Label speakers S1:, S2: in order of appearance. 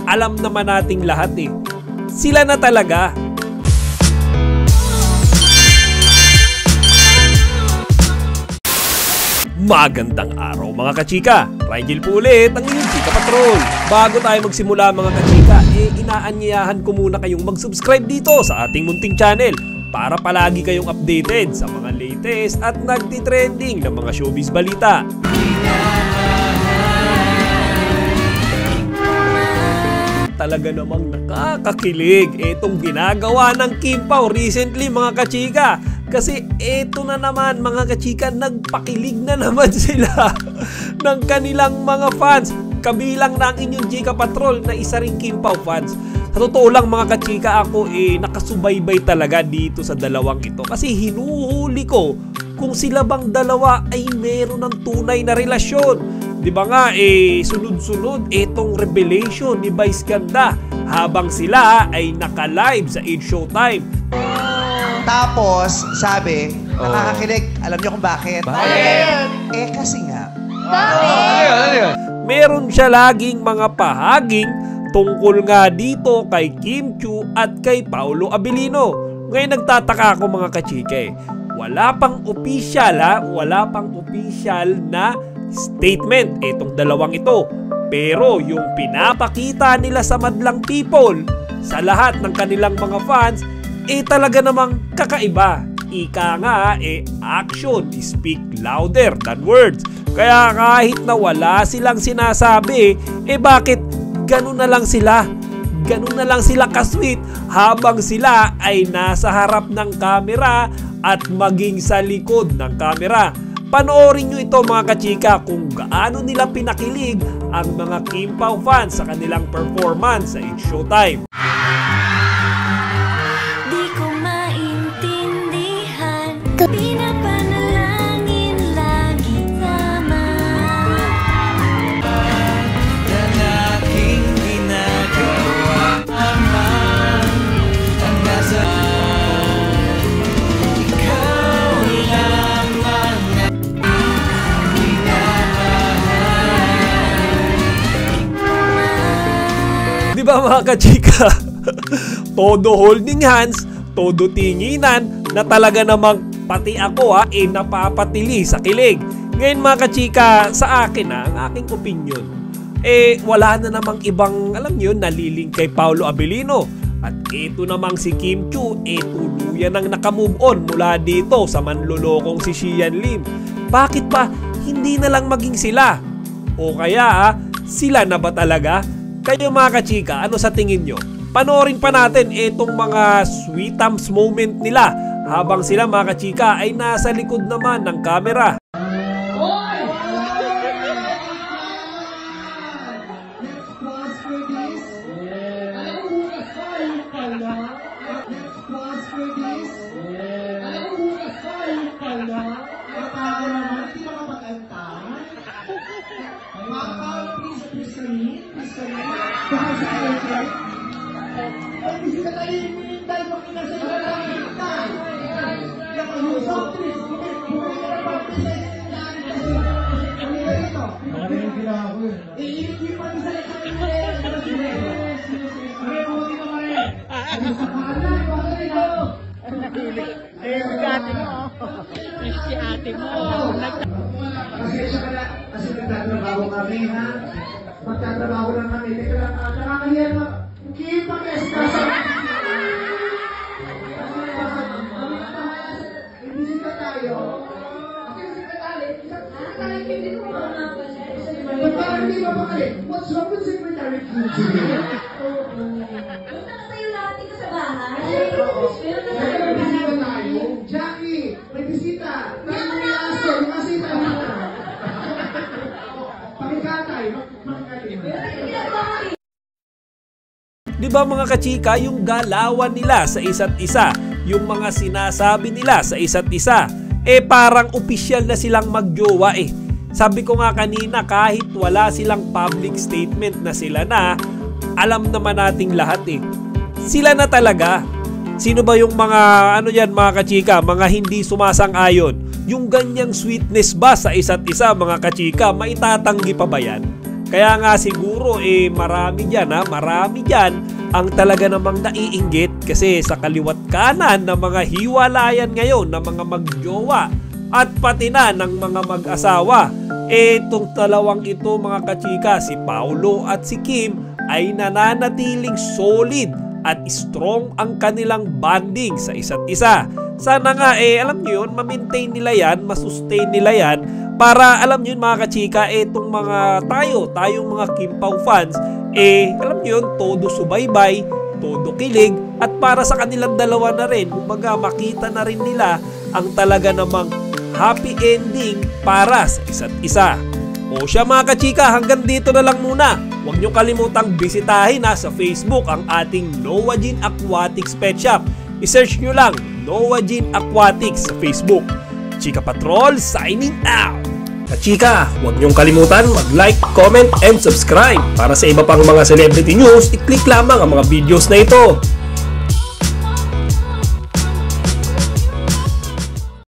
S1: alam naman nating lahat eh. Sila na talaga. Magandang araw mga kachika! Rigel po ulit ang inyong Chika Patrol. Bago tayo magsimula mga kachika, inaanyayahan ko muna kayong mag-subscribe dito sa ating munting channel para palagi kayong updated sa mga latest at nagtitrending na mga showbiz balita. Talaga namang nakakakilig itong ginagawa ng Kim Pao recently mga kachika. Kasi eto na naman mga kachika, nagpakilig na naman sila ng kanilang mga fans. Kabilang na ang inyong Chika Patrol na isa ring Kim Pao fans. Sa totoo lang mga kachika, ako nakasubaybay talaga dito sa dalawang ito. Kasi hinuhuli ko kung sila bang dalawa ay meron ng tunay na relasyon. Di ba nga sunod-sunod itong revelation ni Vice Ganda habang sila ay naka-live sa 8 Showtime.
S2: Tapos, sabi, nakakakilig. Alam niyo kung bakit?
S3: Bakit?
S2: Kasi nga.
S3: Bakit?
S1: Meron siya laging mga pahaging tungkol nga dito kay Kim Chiu at kay Paolo Abilino. Ngayon nagtataka ako mga kachika wala pang official na statement itong dalawang ito. Pero yung pinapakita nila sa madlang people, sa lahat ng kanilang mga fans, talaga namang kakaiba. Ika nga action speak louder than words. Kaya kahit na wala silang sinasabi, bakit ganun na lang sila? Ganun na lang sila kasweet habang sila ay nasa harap ng kamera at maging sa likod ng kamera. Panoorin nyo ito mga kachika kung gaano nila pinakilig ang mga Kim Pao fans sa kanilang performance sa 8 Showtime.
S4: Di ko maintindihan, pinapanalangin lagi tama
S3: Ang aking ginagawa naman ang nasa ikaw lamang ang minamahal.
S1: Di ba mga kachika? Todo holding hands, todo tinginan na talaga namang pati ako napapatili sa kilig. Ngayon mga kachika, sa akin ang aking opinion, wala na namang ibang alam nyo naliling kay Paolo Abilino. At ito namang si Kim Chiu, tuluyan ang nakamove on mula dito sa manlolokong si Xian Lim. Bakit ba hindi na lang maging sila? O kaya sila na ba talaga? Kayo mga kachika, ano sa tingin nyo? Panoorin pa natin itong mga sweetums moment nila habang sila mga kachika ay nasa likod naman ng kamera.
S5: Si ate mo.
S6: Kasi nagtatrabaho kami, ha? Magtatrabaho lang kami. Nakakaliyan mo. Kim, pag-esta sa... Ibisita tayo. Hindi ko Ba't parang hindi ba pakali? What's wrong with Secretary Kim?
S4: Punta ka tayo lahat dito sa bahay.
S6: May bisita tayo. Jackie, may bisita. Tayo may aso. Yung asita natin. Pakikatay.
S1: Di ba mga kachika, yung galawan nila sa isa't isa, yung mga sinasabi nila sa isa't isa, parang opisyal na silang magjowa Sabi ko nga kanina, kahit wala silang public statement na sila na, alam naman nating lahat Sila na talaga. Sino ba yung mga mga kachika, mga hindi sumasang-ayon? Yung ganyang sweetness ba sa isa't isa mga kachika, maitatanggi pa ba yan? Kaya nga siguro marami dyan ang talaga namang naiinggit kasi sa kaliwat kanan ng mga hiwalayan ngayon ng mga magjowa at pati na ng mga mag-asawa. Itong dalawang ito mga kachika, si Paulo at si Kim, ay nananatiling solid at strong ang kanilang bonding sa isa't isa. Sana nga alam nyo yun, ma-maintain nila yan, masustain nila yan, para alam nyo yun mga kachika, itong mga tayong mga Kim Pao fans, alam nyo yun, todo subaybay, todo kilig, at para sa kanilang dalawa na rin, kumbaga makita na rin nila ang talaga namang happy ending para sa isa't isa. O siya mga kachika, hanggang dito na lang muna. Huwag nyo kalimutang bisitahin sa Facebook ang ating Noah Jean Aquatics Pet Shop. I-search nyo lang Noah Jean Aquatics sa Facebook. Chika Patrol signing out! Kachika, huwag niyong kalimutan mag-like, comment, and subscribe. Para sa iba pang mga celebrity news, i-click lamang ang mga videos na ito.